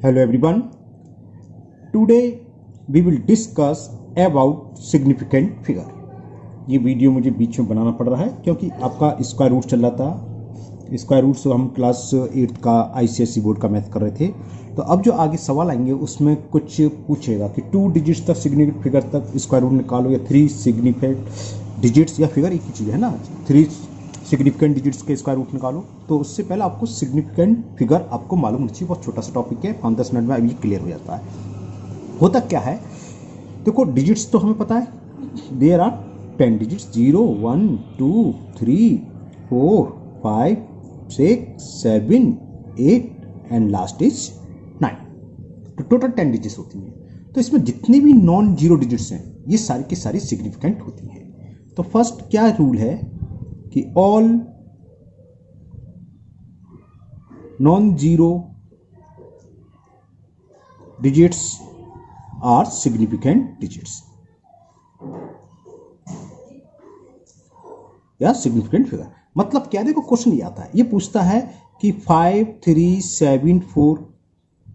Hello everyone. Today we will discuss about significant figure. ये video मुझे बीच में बनाना पड़ रहा है क्योंकि आपका स्क्वायर रूट चल रहा था। स्क्वायर रूट से हम क्लास 8 का ICSE बोर्ड का मैथ कर रहे थे। तो अब जो आगे सवाल आएंगे उसमें कुछ पूछेगा कि 2 डिजिट्स तक सिग्निफिकेंट फिगर तक स्क्वायर रूट निकालो या 3 सिग्निफिकेंट डिजिट्स या फिगर एक ही चीज़ है ना, 3 सिग्निफिकेंट डिजिट्स के स्क्वायर रूट निकालो। तो उससे पहले आपको सिग्निफिकेंट फिगर आपको मालूम होनी चाहिए। बहुत छोटा सा टॉपिक है, 5-10 मिनट में अभी क्लियर हो जाता है। होता क्या है, देखो डिजिट्स तो हमें पता है, there are 10 digits, 0 1 2 3 4 5 6 7 8 and last is 9। तो टोटल 10 डिजिट्स होती हैं। तो इसमें जितने भी नॉन जीरो डिजिट्स हैं ये सारी की सारी सिग्निफिकेंट होती हैं। तो फर्स्ट क्या रूल है कि all non zero digits are significant digits या सिग्निफिकेंट फिगर। मतलब क्या, देखो क्वेश्चन ये आता है, ये पूछता है कि 5 3 7 4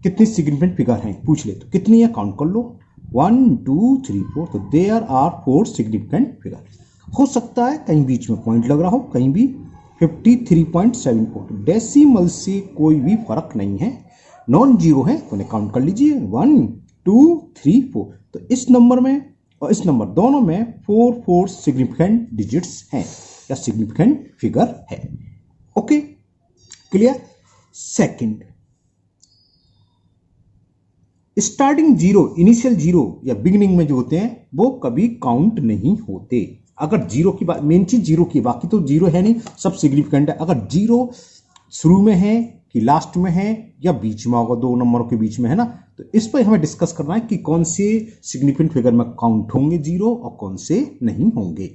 कितनी सिग्निफिकेंट फिगर हैं, पूछ ले तो कितनी है काउंट कर लो, 1 2 3 4। तो देयर आर 4 सिग्निफिकेंट फिगर। हो सकता है कहीं बीच में पॉइंट लग रहा हो, कहीं भी 53.74। डेसिमल से कोई भी फर्क नहीं है, नॉन जीरो है तो उन्हें काउंट कर लीजिए, 1 2 3 4। तो इस नंबर में और इस नंबर दोनों में 4 सिग्निफिकेंट डिजिट्स हैं या सिग्निफिकेंट फिगर है। Okay, clear. Second, starting zero, initial zero या बिगिनिंग में जो होते हैं वो कभी काउंट नहीं होते। अगर जीरो की बात, मेन चीज जीरो की, बाकी तो जीरो है नहीं, सब सिग्निफिकेंट है। अगर जीरो शुरू में है कि लास्ट में है या बीच में होगा, दो नंबरों के बीच में है ना, तो इस पर हमें डिस्कस करना है कि कौन से सिग्निफिकेंट फिगर में काउंट होंगे जीरो और कौन से नहीं होंगे।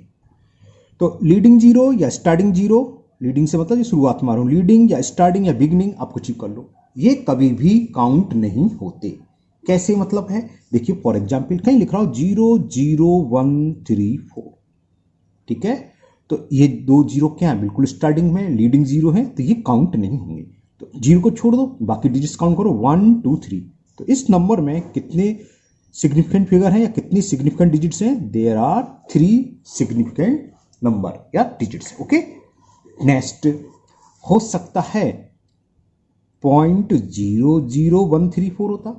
तो लीडिंग जीरो या स्टार्टिंग जीरो, लीडिंग से मतलब ये शुरुआत में आ रहा हूं, लीडिंग या स्टार्टिंग या बिगिनिंग आप कुछ ही कर लो, ये कभी भी काउंट नहीं होते। कैसे मतलब है, देखिए फॉर एग्जाम्पल कहीं लिख रहा हूं 0 0 1 3 4, ठीक है। तो ये दो जीरो क्या है, बिल्कुल स्टार्टिंग में लीडिंग जीरो है, तो ये काउंट नहीं होंगे। तो जीरो को छोड़ दो, बाकी डिजिट्स काउंट करो, 1 2 3। तो इस नंबर में कितने सिग्निफिकेंट फिगर हैं या कितनी सिग्निफिकेंट डिजिट्स हैं, देयर आर 3 सिग्निफिकेंट नंबर या डिजिट्स। ओके, नेक्स्ट हो सकता है 0.00134 होता,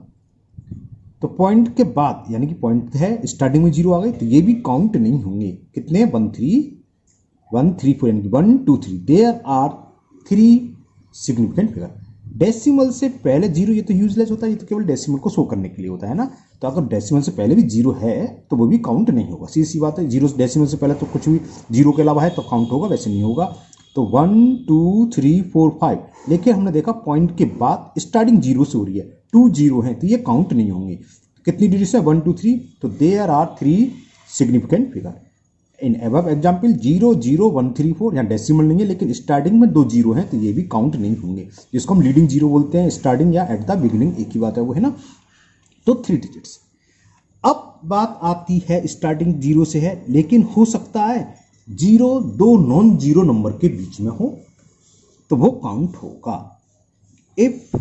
तो पॉइंट के बाद यानी कि पॉइंट है स्टार्टिंग में जीरो आ गए, तो ये भी काउंट नहीं होंगे। कितने, 1 3 1 3 4 यानी कि 1 2 3। There are 3 significant figure. Decimal से पहले जीरो, ये तो यूजलेस होता है, ये तो केवल डेसिमल को शो करने के लिए होता है ना। तो अगर डेसिमल से पहले भी जीरो है तो वो भी काउंट नहीं होगा, सीधी सी बात है। जीरो डेसिमल से पहले तो कुछ भी जीरो के अलावा है तो काउंट होगा, वैसे नहीं होगा। तो 1 2 3 4 5, लेकिन हमने देखा पॉइंट के बाद स्टार्टिंग जीरो से हो रही है, 2 जीरो है, तो ये काउंट नहीं होंगे। कितनी डिजिट्स है, 1 2 3। तो there are 3 significant figure. In above example 0 0 1 3 4, यहाँ डेसिमल नहीं है लेकिन स्टार्टिंग में 2 जीरो है, तो ये भी काउंट नहीं होंगे, जिसको हम लीडिंग जीरो बोलते हैं, स्टार्टिंग या एट द बिगिनिंग एक ही बात है वो, है ना। तो 3 डिजिट्स। अब बात आती है स्टार्टिंग जीरो से है, लेकिन हो सकता है जीरो दो नॉन जीरो नंबर के बीच में हो, तो वो काउंट होगा। इफ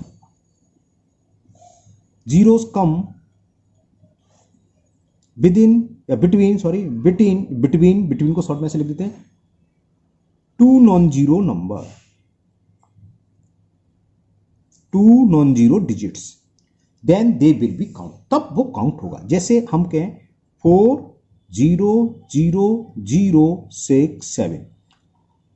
जीरोस कम विदिन या बिटवीन, सॉरी बिटवीन को शॉर्ट में से लिख देते हैं, 2 non zero number, 2 non zero digits, then they will be count, तब वो काउंट होगा। जैसे हम कहें 4 0 0 0 6 7।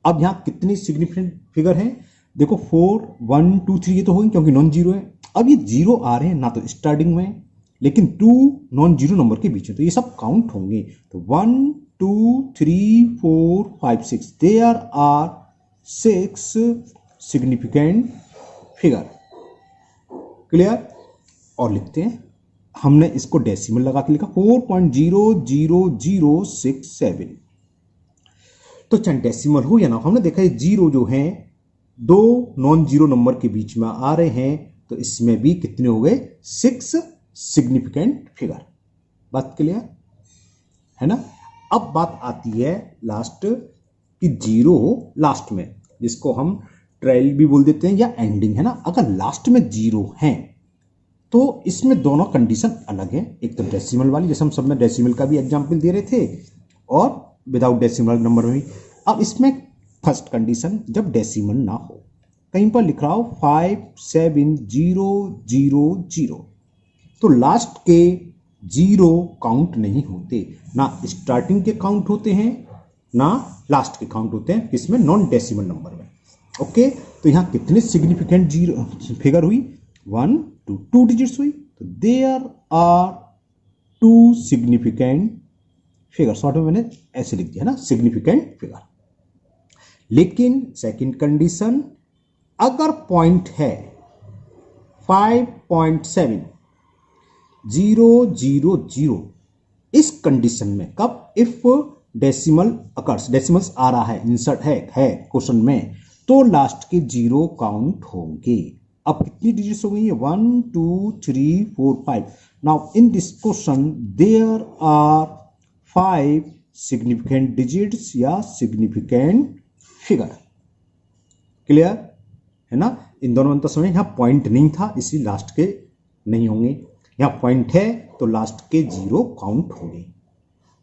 अब यहां कितनी सिग्निफिकेंट फिगर हैं, देखो 4 1 2 3 ये तो होगी क्योंकि नॉन जीरो है। अब ये जीरो आ रहे हैं ना तो स्टार्टिंग में, लेकिन 2 नॉन जीरो नंबर के बीच में, तो ये सब काउंट होंगे। तो 1 2 3 4 5 6, there are 6 significant figure. Clear. और लिखते हैं, हमने इसको डेसिमल लगा के लिखा 4.00067। तो चाहे डेसिमल हो या ना, हमने देखा ये जीरो जो है दो नॉन जीरो नंबर के बीच में आ रहे हैं, तो इसमें भी कितने हो गए, 6 सिग्निफिकेंट फिगर। बात क्लियर है ना। अब बात आती है लास्ट कि जीरो लास्ट में, जिसको हम ट्रायल भी बोल देते हैं या एंडिंग, है ना। अगर लास्ट में जीरो है तो इसमें दोनों कंडीशन अलग है, एक तो डेसिमल वाली, जैसे हम सबने डेसिमल का भी एग्जाम्पल दे रहे थे और विदाउट डेसिमल नंबर में भी। अब इसमें फर्स्ट कंडीशन जब डेसिमल ना हो, कहीं पर लिख रहा हो 57000, तो लास्ट के जीरो काउंट नहीं होते, ना स्टार्टिंग के काउंट होते हैं ना लास्ट के काउंट होते हैं, इसमें नॉन डेसिमल नंबर में। ओके, तो यहाँ कितने सिग्निफिकेंट जीरो फिगर हुई, 1 2 2 डिजिट्स हुई, तो there are 2 significant figure, short में मैंने ऐसे लिख दिया ना, सिग्निफिकेंट फिगर। लेकिन सेकंड कंडीशन, अगर पॉइंट है 5.7000, इस कंडीशन में कब, इफ डेसिमल अकर्स, डेसिमल्स आ रहा है, इंसर्ट है क्वेश्चन में, तो लास्ट के जीरो काउंट होंगे। अब कितनी डिजिट्स हो गई है, 1 2 3 4 5। Now in this question there are 5 significant digits या सिग्निफिकेंट फिगर। क्लियर है ना, इन दोनों अंतर समझ। यहाँ पॉइंट नहीं था इसलिए लास्ट के नहीं होंगे, यहाँ पॉइंट है तो लास्ट के जीरो काउंट होंगे।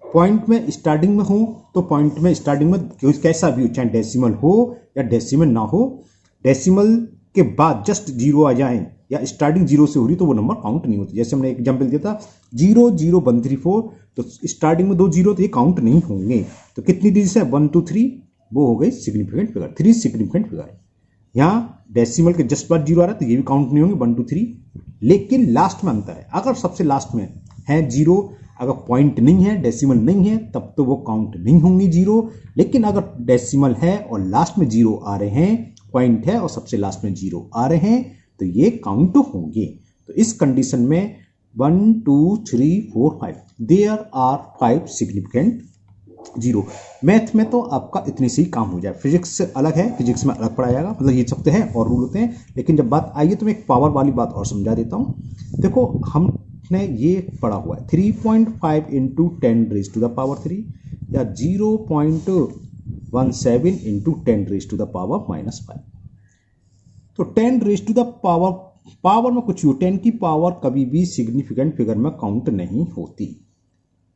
पॉइंट में स्टार्टिंग में हो तो पॉइंट में स्टार्टिंग में कैसा भी हो, चाहे डेसिमल हो या डेसिमल ना हो, डेसिमल के बाद जस्ट जीरो आ जाए या स्टार्टिंग जीरो से हो रही तो वो नंबर काउंट नहीं होती। जैसे हमने एक एग्जाम्पल दिया था 00134, तो स्टार्टिंग में 2 जीरो तो ये काउंट नहीं होंगे। तो कितनी डिजिट है, 1 2 3, वो हो गई सिग्निफिकेंट फिगर, 3 सिग्निफिकेंट फिगर। यहाँ डेसिमल के जस्ट बाद जीरो आ रहा है तो ये भी काउंट नहीं होंगे, 1 2 3। लेकिन लास्ट में अंतर है, अगर सबसे लास्ट में है जीरो, अगर पॉइंट नहीं है, डेसिमल नहीं है, तब तो वो काउंट नहीं होंगी जीरो। लेकिन अगर डेसिमल है और लास्ट में जीरो आ रहे हैं, पॉइंट है और सबसे लास्ट में जीरो आ रहे हैं, तो ये काउंट होंगे। तो इस कंडीशन में 1 2 3 4 5, there are 5 significant zero. Math में तो आपका इतने से ही काम हो जाए, फिजिक्स से अलग है, फिजिक्स में अलग पढ़ाया जाएगा, मतलब ये सब तो है और रूल होते हैं। लेकिन जब बात आइए तो मैं एक पावर वाली बात और समझा देता हूँ। देखो हमने ये पढ़ा हुआ है 3.5 इंटू 10⁻³ या 0.17 इंटू 10⁻⁻⁵। तो 10⁻पावर में कुछ हो, 10 की पावर कभी भी सिग्निफिकेंट फिगर में काउंट नहीं होती।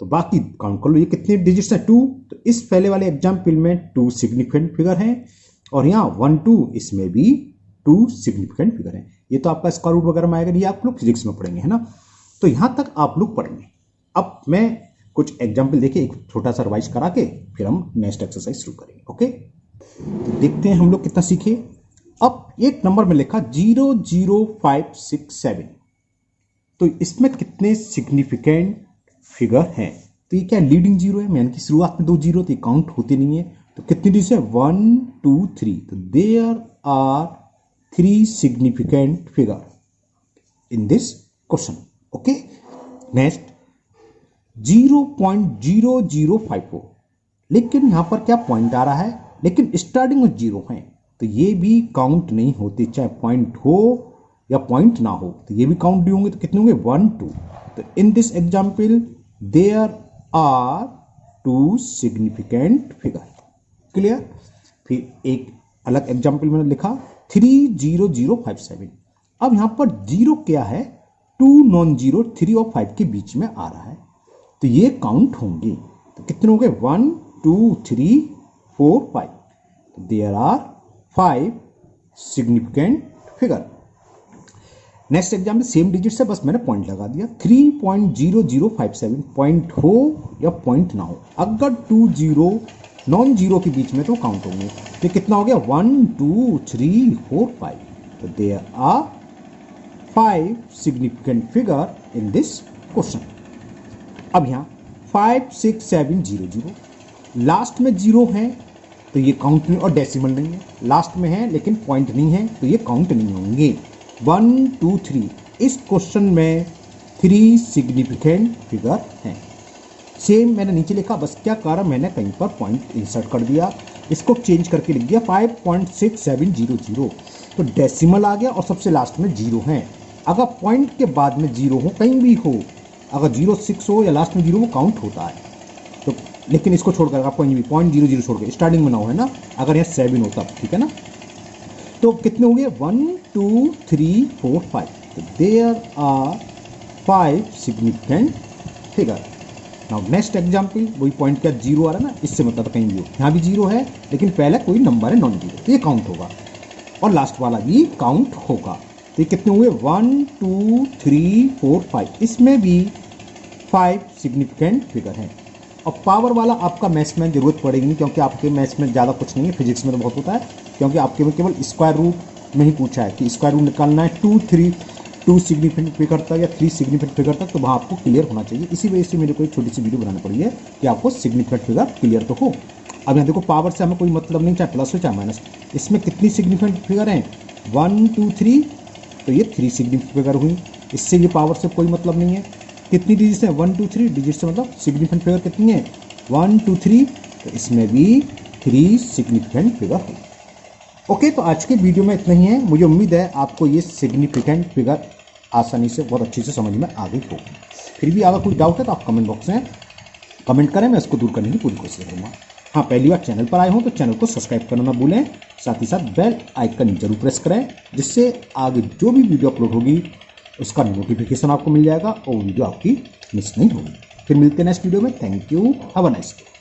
तो बाकी काउंट कर लो, ये कितने डिजिट्स हैं, 2। तो इस पहले वाले एग्जाम्पल में 2 सिग्निफिकेंट फिगर हैं और यहाँ 1 2, इसमें भी 2 सिग्निफिकेंट फिगर हैं। ये तो आपका स्क्वायर रूट वगैरह में आएगा, ये आप लोग फिजिक्स में पढ़ेंगे, है ना। तो यहां तक आप लोग पढ़ेंगे। अब मैं कुछ एग्जाम्पल देखिए, एक छोटा सा रिवाइज करा के फिर हम नेक्स्ट एक्सरसाइज शुरू करेंगे। ओके, तो देखते हैं हम लोग कितना सीखे। अब एक नंबर में लिखा 00567, तो इसमें कितने सिग्निफिकेंट फिगर हैं। तो ये क्या लीडिंग जीरो है, यानी कि शुरुआत में 2 जीरो तो ये काउंट होते नहीं है। तो कितनी डिजिट है, 1 2 3, तो there are 3 significant figure in this question. Okay, next 0.0054, लेकिन यहां पर क्या पॉइंट आ रहा है, लेकिन स्टार्टिंग में जीरो है, तो ये भी काउंट नहीं होते, चाहे पॉइंट हो या पॉइंट ना हो, तो ये भी काउंट नहीं होंगे। तो कितने होंगे, 1 2। तो in this example there are 2 significant figure. Clear. फिर एक अलग एग्जाम्पल मैंने लिखा 30057। अब यहां पर जीरो क्या है, 2 नॉन जीरो 3 और 5 के बीच में आ रहा है, तो ये काउंट होंगे। तो कितने होंगे, 1 2 3 4 5। तो there are 5 significant figure. Next example same digit से, बस मैंने पॉइंट लगा दिया। 3.0057 पॉइंट हो या पॉइंट ना हो, अगर 2 जीरो नॉन जीरो के बीच में तो काउंट होंगे। तो कितना हो गया, 1 2 3 4 5। तो there are 5 significant figure in this question. अब यहाँ 5 6 7 0 0, लास्ट में जीरो है तो ये काउंट नहीं, और डेसिमल नहीं है, लास्ट में है लेकिन पॉइंट नहीं है, तो ये काउंट नहीं होंगे। 1 2 3, इस क्वेश्चन में 3 सिग्निफिकेंट फिगर हैं। सेम मैंने नीचे लिखा, बस क्या कारण मैंने कहीं पर पॉइंट इंसर्ट कर दिया, इसको चेंज करके लिख दिया 5.6700। तो डेसिमल आ गया और सबसे लास्ट में जीरो है। अगर पॉइंट के बाद में जीरो हो, कहीं भी हो, अगर 06 हो या लास्ट में जीरो, वो काउंट होता है। तो लेकिन इसको छोड़कर अगर पॉइंट 00 छोड़ के स्टार्टिंग में ना हो, है ना, अगर यहाँ 7 हो तब, ठीक है ना। तो कितने हो गए, 1 2 3 4 5। तो there are 5 significant figure. Now next example, वही पॉइंट का 0 आ रहा है ना, इससे मतलब कहीं भी हो, यहाँ भी 0 है लेकिन पहले कोई नंबर है नॉन जीरो, तो ये काउंट होगा और लास्ट वाला भी काउंट होगा। तो ये कितने हुए 1 2 3 4 5, इसमें भी 5 सिग्निफिकेंट फिगर हैं। और पावर वाला आपका मैथ्स में जरूरत पड़ेगी नहीं, क्योंकि आपके मैथ्स में ज़्यादा कुछ नहीं है, फिजिक्स में तो बहुत होता है, क्योंकि आपके में केवल स्क्वायर रूट में ही पूछा है कि स्क्वायर रूट निकालना है 2 सिग्निफिकेंट फिगर तक या 3 सिग्निफिकेंट फिगर तक, तो वहाँ आपको क्लियर होना चाहिए। इसी वजह से मेरे को एक छोटी सी वीडियो बनानी पड़ी है कि आपको सिग्निफिकेंट फिगर क्लियर तो हो। अब यहाँ देखो पावर से हमें कोई मतलब नहीं, चाहे प्लस हो चाहे माइनस। इसमें कितनी सिग्निफिकेंट फिगर हैं 1 2 3, तो ये 3 सिग्निफिकेंट फिगर हुई। इससे ये पावर से कोई मतलब नहीं है। कितनी डिजिट्स हैं 1 2 3 डिजिट से मतलब सिग्निफिकेंट फिगर कितनी है 1 2 3, तो इसमें भी 3 सिग्निफिकेंट फिगर हुई। ओके, तो आज के वीडियो में इतना ही है। मुझे उम्मीद है आपको ये सिग्निफिकेंट फिगर आसानी से बहुत अच्छे से समझ में आ गई होगी। फिर भी अगर कोई डाउट है तो आप कमेंट बॉक्स में कमेंट करें, मैं इसको दूर करने की पूरी कोशिश करूँगा। हाँ, पहली बार चैनल पर आए हो तो चैनल को सब्सक्राइब करना ना भूलें, साथ ही साथ बेल आइकन जरूर प्रेस करें, जिससे आगे जो भी वीडियो अपलोड होगी उसका नोटिफिकेशन आपको मिल जाएगा और वीडियो आपकी मिस नहीं होगी। फिर मिलते हैं नेक्स्ट वीडियो में। Thank you, have a nice day.